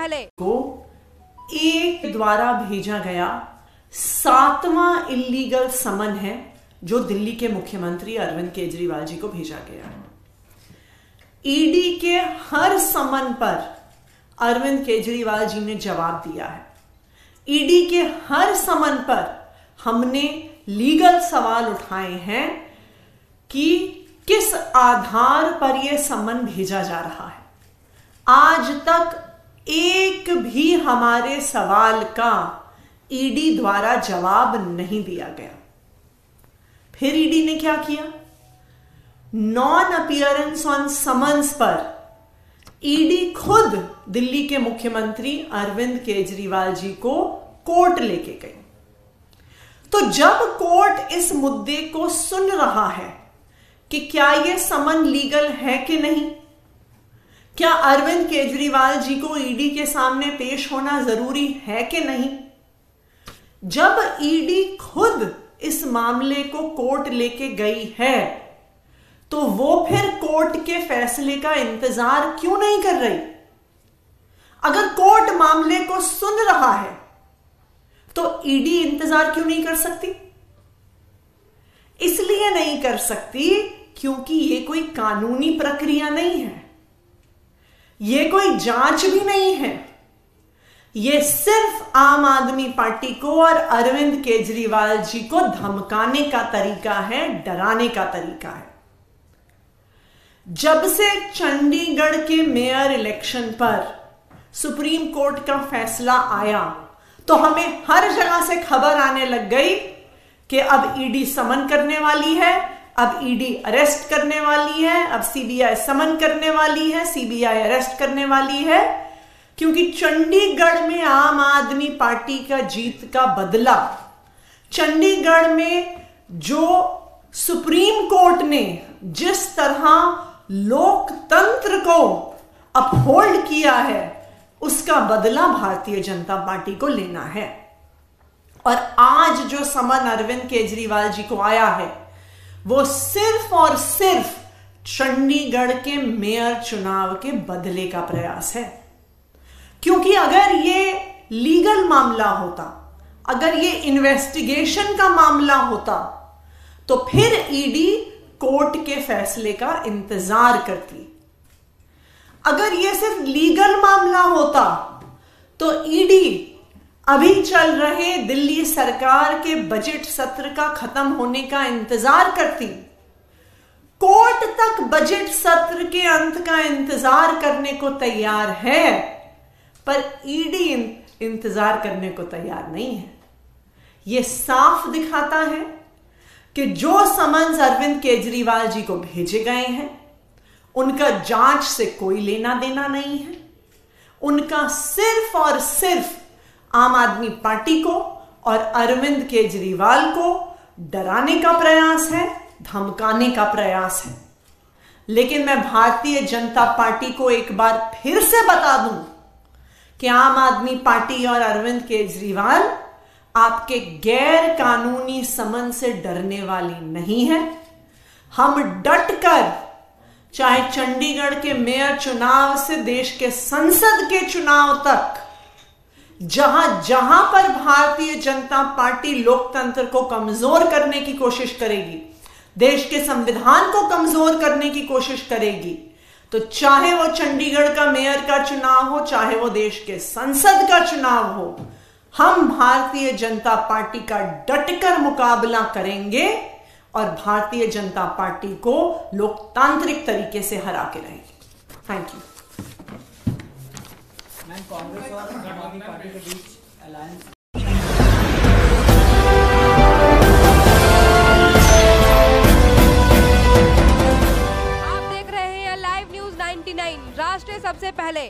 पहले को एक द्वारा भेजा गया 7वां इलीगल समन है जो दिल्ली के मुख्यमंत्री अरविंद केजरीवाल जी को भेजा गया है। ईडी के हर समन पर अरविंद केजरीवाल जी ने जवाब दिया है। ईडी के हर समन पर हमने लीगल सवाल उठाए हैं कि किस आधार पर यह समन भेजा जा रहा है। आज तक एक भी हमारे सवाल का ईडी द्वारा जवाब नहीं दिया गया। फिर ईडी ने क्या किया? नॉन अपीयरेंस ऑन समन्स पर ईडी खुद दिल्ली के मुख्यमंत्री अरविंद केजरीवाल जी को कोर्ट लेके गई। तो जब कोर्ट इस मुद्दे को सुन रहा है कि क्या यह समन लीगल है कि नहीं, क्या अरविंद केजरीवाल जी को ईडी के सामने पेश होना जरूरी है कि नहीं, जब ईडी खुद इस मामले को कोर्ट लेके गई है तो वो फिर कोर्ट के फैसले का इंतजार क्यों नहीं कर रही? अगर कोर्ट मामले को सुन रहा है तो ईडी इंतजार क्यों नहीं कर सकती? इसलिए नहीं कर सकती क्योंकि ये कोई कानूनी प्रक्रिया नहीं है, ये कोई जांच भी नहीं है। ये सिर्फ आम आदमी पार्टी को और अरविंद केजरीवाल जी को धमकाने का तरीका है, डराने का तरीका है। जब से चंडीगढ़ के मेयर इलेक्शन पर सुप्रीम कोर्ट का फैसला आया तो हमें हर जगह से खबर आने लग गई कि अब ईडी समन करने वाली है, अब ईडी अरेस्ट करने वाली है, अब सीबीआई समन करने वाली है, सीबीआई अरेस्ट करने वाली है, क्योंकि चंडीगढ़ में आम आदमी पार्टी का जीत का बदला, चंडीगढ़ में जो सुप्रीम कोर्ट ने जिस तरह लोकतंत्र को अपहोल्ड किया है उसका बदला भारतीय जनता पार्टी को लेना है। और आज जो समन अरविंद केजरीवाल जी को आया है वो सिर्फ और सिर्फ चंडीगढ़ के मेयर चुनाव के बदले का प्रयास है। क्योंकि अगर ये लीगल मामला होता, अगर ये इन्वेस्टिगेशन का मामला होता तो फिर ईडी कोर्ट के फैसले का इंतजार करती। अगर ये सिर्फ लीगल मामला होता तो ईडी अभी चल रहे दिल्ली सरकार के बजट सत्र का खत्म होने का इंतजार करती। कोर्ट तक बजट सत्र के अंत का इंतजार करने को तैयार है, पर ईडी इंतजार करने को तैयार नहीं है। यह साफ दिखाता है कि जो समन्स अरविंद केजरीवाल जी को भेजे गए हैं उनका जांच से कोई लेना देना नहीं है। उनका सिर्फ और सिर्फ आम आदमी पार्टी को और अरविंद केजरीवाल को डराने का प्रयास है, धमकाने का प्रयास है। लेकिन मैं भारतीय जनता पार्टी को एक बार फिर से बता दूं कि आम आदमी पार्टी और अरविंद केजरीवाल आपके गैर कानूनी समन से डरने वाली नहीं है। हम डटकर चाहे चंडीगढ़ के मेयर चुनाव से देश के संसद के चुनाव तक, जहां जहां पर भारतीय जनता पार्टी लोकतंत्र को कमजोर करने की कोशिश करेगी, देश के संविधान को कमजोर करने की कोशिश करेगी, तो चाहे वो चंडीगढ़ का मेयर का चुनाव हो, चाहे वो देश के संसद का चुनाव हो, हम भारतीय जनता पार्टी का डटकर मुकाबला करेंगे और भारतीय जनता पार्टी को लोकतांत्रिक तरीके से हरा के रहेंगे। Thank you. कांग्रेस और आम आदमी पार्टी के बीच अलायंस आप देख रहे हैं लाइव न्यूज 99 राष्ट्र सबसे पहले।